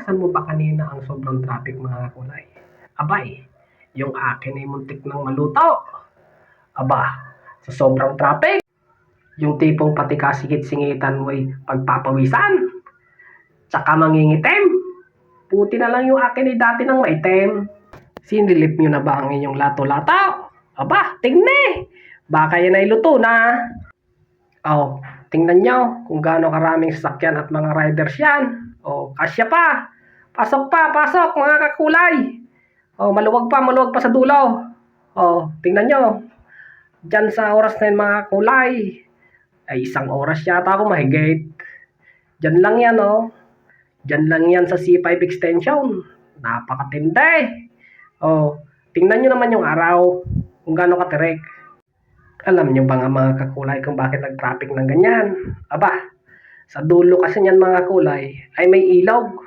Naranasan mo ba kanina ang sobrang traffic mga kakulay? Abay, yung akin ay muntik ng maluto. Aba, sa sobrang traffic, yung tipong pati kasigit-singitan mo ay pagpapawisan, tsaka mangingitim. Buti na lang yung akin ay dati ng maitim. Sinilip nyo na ba ang inyong lato-lato? Aba, tingnan! Baka yan ay luto na. Oh, tingnan nyo kung gaano karaming sasakyan at mga riders yan. Oh, kasya pa. Pasok pa, pasok mga kakulay. Oh, maluwag pa sa dulo. Oh, tingnan nyo. Diyan sa oras na yun mga kulay. Ay, 1 oras yata ako mahigit. Diyan lang yan, oh. Diyan lang yan sa C5 extension. Napakatindi. Oh, tingnan nyo naman yung araw. Kung gaano katirik. Alam nyo ba nga mga kakulay kung bakit nag-traffic ng ganyan? Aba, sa dulo kasi niyan mga kulay ay may ilog.